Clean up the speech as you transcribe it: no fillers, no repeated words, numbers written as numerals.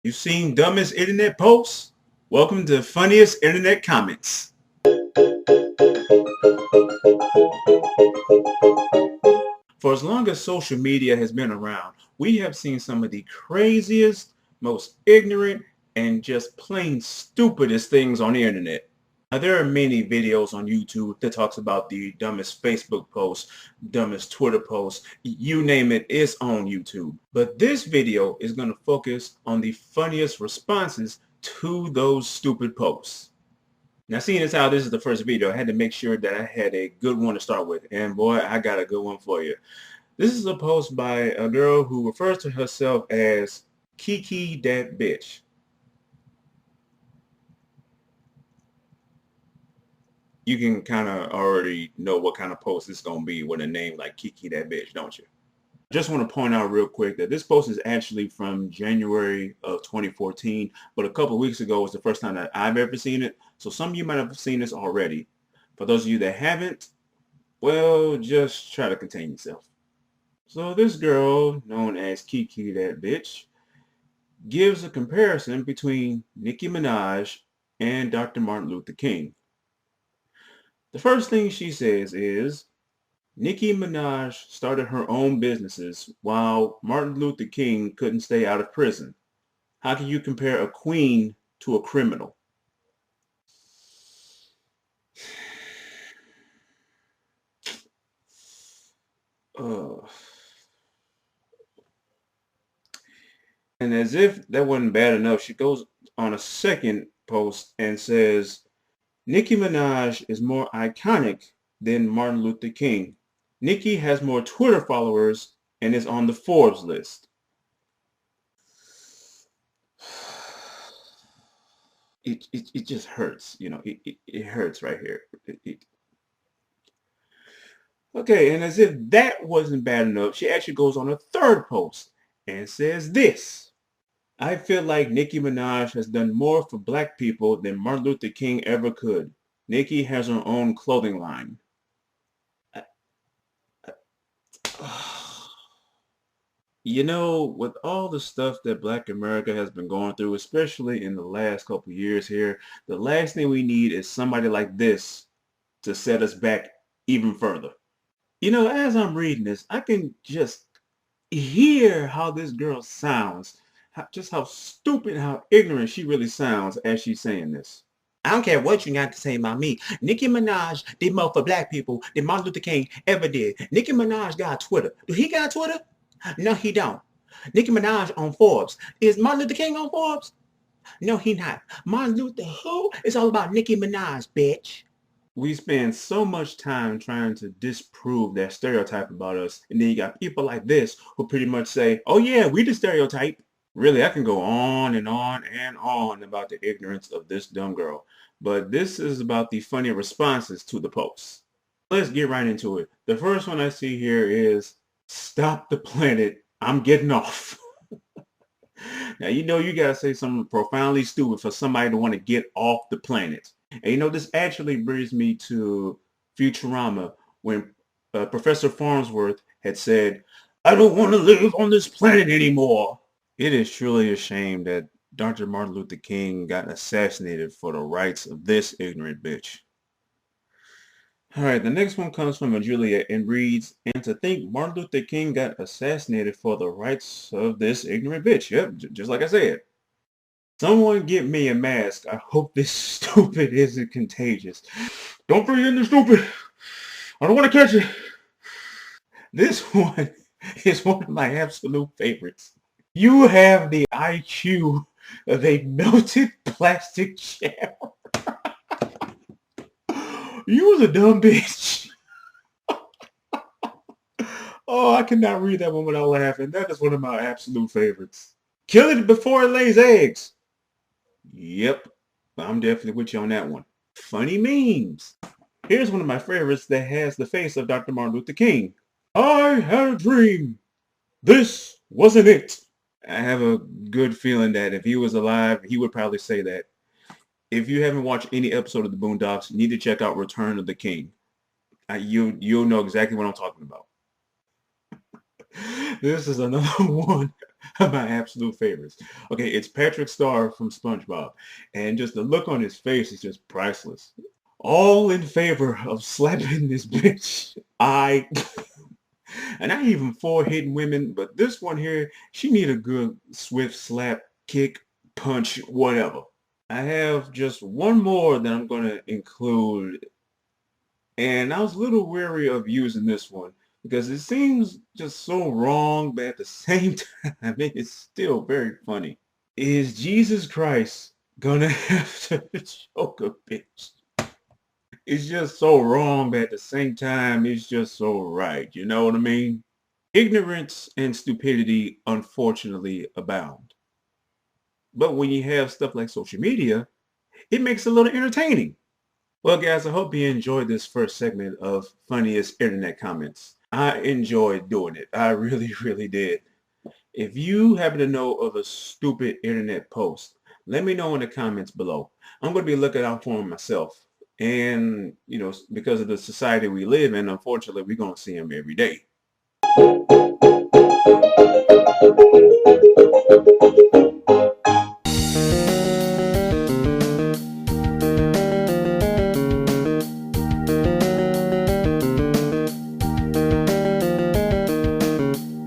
You seen dumbest internet posts? Welcome to funniest internet comments. For as long as social media has been around, we have seen some of the craziest, most ignorant, and just plain stupidest things on the internet. Now, there are many videos on YouTube that talks about the dumbest Facebook posts, dumbest Twitter posts, you name it, it's on YouTube. But this video is going to focus on the funniest responses to those stupid posts. Now, seeing as how this is the first video, I had to make sure that I had a good one to start with. And boy, I got a good one for you. This is a post by a girl who refers to herself as Kiki that bitch. You can kind of already know what kind of post it's going to be with a name like Kiki that bitch, don't you? Just want to point out real quick that this post is actually from January of 2014, but a couple of weeks ago was the first time that I've ever seen it. So some of you might have seen this already. For those of you that haven't, well, just try to contain yourself. So this girl, known as Kiki that bitch, gives a comparison between Nicki Minaj and Dr. Martin Luther King. The first thing she says is, Nicki Minaj started her own businesses while Martin Luther King couldn't stay out of prison. How can you compare a queen to a criminal? Uh, and as if that wasn't bad enough, she goes on a second post and says, Nicki Minaj is more iconic than Martin Luther King. Nicki has more Twitter followers and is on the Forbes list. It just hurts, you know, it hurts right here. Okay, and as if that wasn't bad enough, she actually goes on a third post and says this. I feel like Nicki Minaj has done more for black people than Martin Luther King ever could. Nicki has her own clothing line. You know, with all the stuff that Black America has been going through, especially in the last couple years here, the last thing we need is somebody like this to set us back even further. You know, as I'm reading this, I can just hear how this girl sounds, just how stupid, how ignorant she really sounds as she's saying this. I don't care what you got to say about me. Nicki Minaj did more for black people than Martin Luther King ever did. Nicki Minaj got Twitter. Do he got Twitter? No, he don't. Nicki Minaj on Forbes. Is Martin Luther King on Forbes? No, he not. Martin Luther who? It's all about Nicki Minaj, bitch. We spend so much time trying to disprove that stereotype about us, and then you got people like this who pretty much say, oh yeah, we the stereotype. Really, I can go on and on and on about the ignorance of this dumb girl, but this is about the funny responses to the posts. Let's get right into it. The first one I see here is, stop the planet, I'm getting off. Now, you know you gotta say something profoundly stupid for somebody to want to get off the planet. And you know, this actually brings me to Futurama when Professor Farnsworth had said, I don't want to live on this planet anymore. It is truly a shame that Dr. Martin Luther King got assassinated for the rights of this ignorant bitch. All right, the next one comes from a Juliet and reads, and to think Martin Luther King got assassinated for the rights of this ignorant bitch. Yep, just like I said. Someone get me a mask. I hope this stupid isn't contagious. Don't breathe in the stupid. I don't want to catch it. This one is one of my absolute favorites. You have the IQ of a melted plastic chair. You was a dumb bitch. Oh, I cannot read that one without laughing. That is one of my absolute favorites. Kill it before it lays eggs. Yep, I'm definitely with you on that one. Funny memes. Here's one of my favorites that has the face of Dr. Martin Luther King. I had a dream. This wasn't it. I have a good feeling that if he was alive, he would probably say that. If you haven't watched any episode of the Boondocks, you need to check out Return of the King. You'll know exactly what I'm talking about. This is another one My absolute favorites. Okay, it's Patrick Star from SpongeBob, and just the look on his face is just priceless. All in favor of slapping this bitch. And not even for hitting women, but this one here, she need a good swift slap, kick, punch, whatever. I have just one more that I'm going to include, and I was a little wary of using this one because it seems just so wrong, but at the same time, it is still very funny. Is Jesus Christ gonna have to choke a bitch? It's just so wrong, but at the same time, it's just so right. You know what I mean? Ignorance and stupidity unfortunately abound. But when you have stuff like social media, it makes it a little entertaining. Well, guys, I hope you enjoyed this first segment of Funniest Internet Comments. I enjoyed doing it. I really, really did. If you happen to know of a stupid internet post, let me know in the comments below. I'm going to be looking out for them myself. And, because of the society we live in, unfortunately, we're going to see them every day.